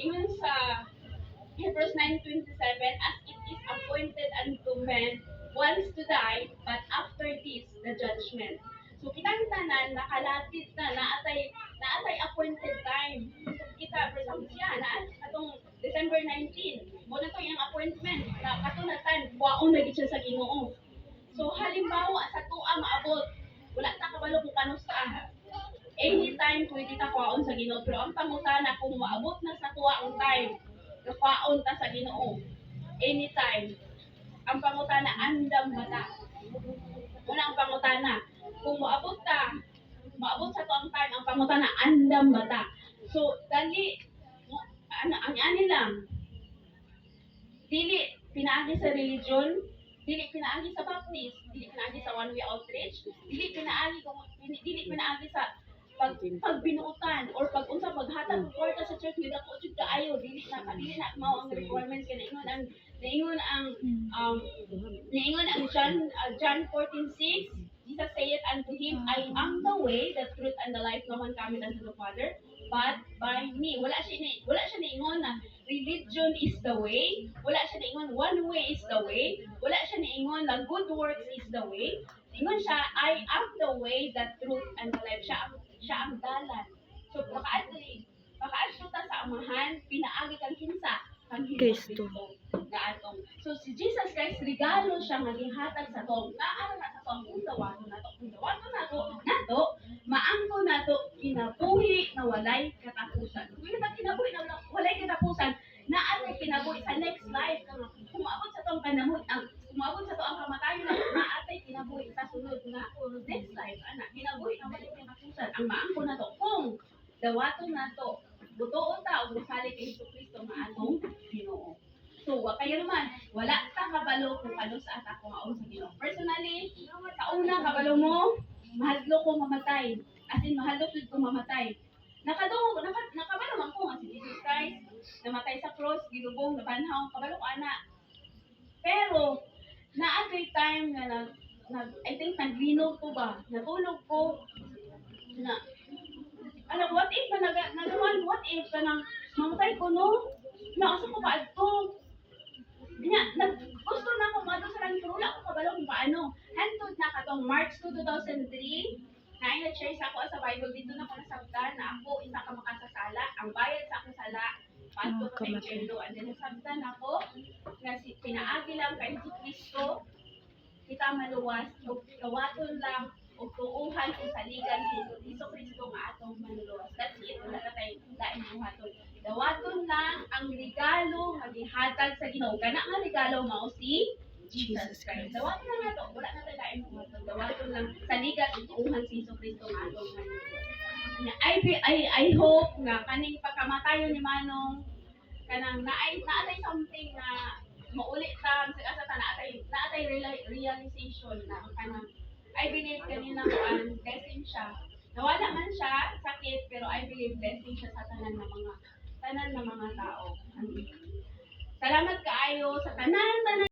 ingon sa Hebrews 9:27, as it is appointed unto men once to die, but after this, the judgment. So kitang tanan nakalapit na naatay appointed time. So kita for example siya na atong December 19, mo na to yung appointment na kato na time kuwaon na gid siya sa Ginoo. So halimbawa sa tuwa maabot, wala ta kabalo kung kano sa anytime pwede ta kuwaon sa Ginoo, pero ang pangutana kung maabot na sa tuwa ang time kuwaon ta sa Ginoo anytime. Ang pangutana andam bata. Una ang pangutana kung maabot sa tuang time, ang pangutana andam bata. So dali ang ani lang dili pinaagi sa religion, dili pinaagi sa baptist, dili pinaagi sa one way outreach, dili pinaagi sa pagbinuutan or pag-unsa paghatag og kwarta sa church nila ko jud kaayo, dili na mao ang requirements kay naingon ang John 14:6, Jesus saith unto him, I am the way, the truth, and the life. No one cometh unto the Father but by me. Wala siya niingon na religion is the way. Wala siya niingon one way is the way. Wala siya niingon na good works is the way. Ingon siya, I am the way, the truth, and the life. Siya ang dalan. So pakaadto ta sa amahan, pinaagi kang kinsa kang Kristo nga atong. So si Jesus Christ regalo siya nga gihatag sa tong naa na sa tong dawaton nato maangko nato kinabuhi na walay katapusan. Kung ba kinabuhi na walay katapusan, naa tay kinabuhi sa next life kung umabot sa tong panahon umabot sa to ang kamatayon na maatay kinabuhi sa sunod nga next life ana kinabuhi na walay katapusan. Ang maangko nato kung dawaton nato butuon ta og mosalig kay Jesucristo nga atong Ginoo. So, kayo naman, wala ta kabalo kung ano sa ata kung aon sa Ginoo. Personally, sa una kabalo mo, mahadlo ko mamatay. As in, mahadlo ko mamatay. Nakabalo man ko nga si Jesus Christ, namatay sa cross, gilubong, nabanhaw, kabalo ko ana. Pero, na-agree time na I think naglinog ko ba, natulog ko, na, what if what if ka nang mamatay ko, no? Naasa ko pa ito. Gusto na akong madto sa langit, pero wala ko kabalo kung paano. Hantod na katong March 2, 2003, na ina-share sa ako sa Bible, dito na ko nasabtan na ako isa ka makasasala, ang bayad sa akong sala, pato ko sa impyerno. And then nasabtan ako, na pinaagi lang kay Jesucristo, kita maluwas, o kawaton lang, o tuuhan o saligan si Jesucristo nga atong manluwas. That's it, wala na tayo laing buhaton. Dawaton lang ang regalo nga gihatag sa Ginoo. Kana nga regalo mao si Jesus Christ. Dawaton lang nato, wala na tayo laing buhaton. Dawaton lang saligan o tuuhan si Jesucristo nga atong manluwas. I hope nga kaning pagkamatayon ni Manong kanang naatay something na maulit ta sa asa ta naatay realization na kanang I believe kanina ko ang blessing siya. Nawala man siya sakit, pero I believe blessing siya sa tanan ng mga tao. Salamat kaayo sa tanan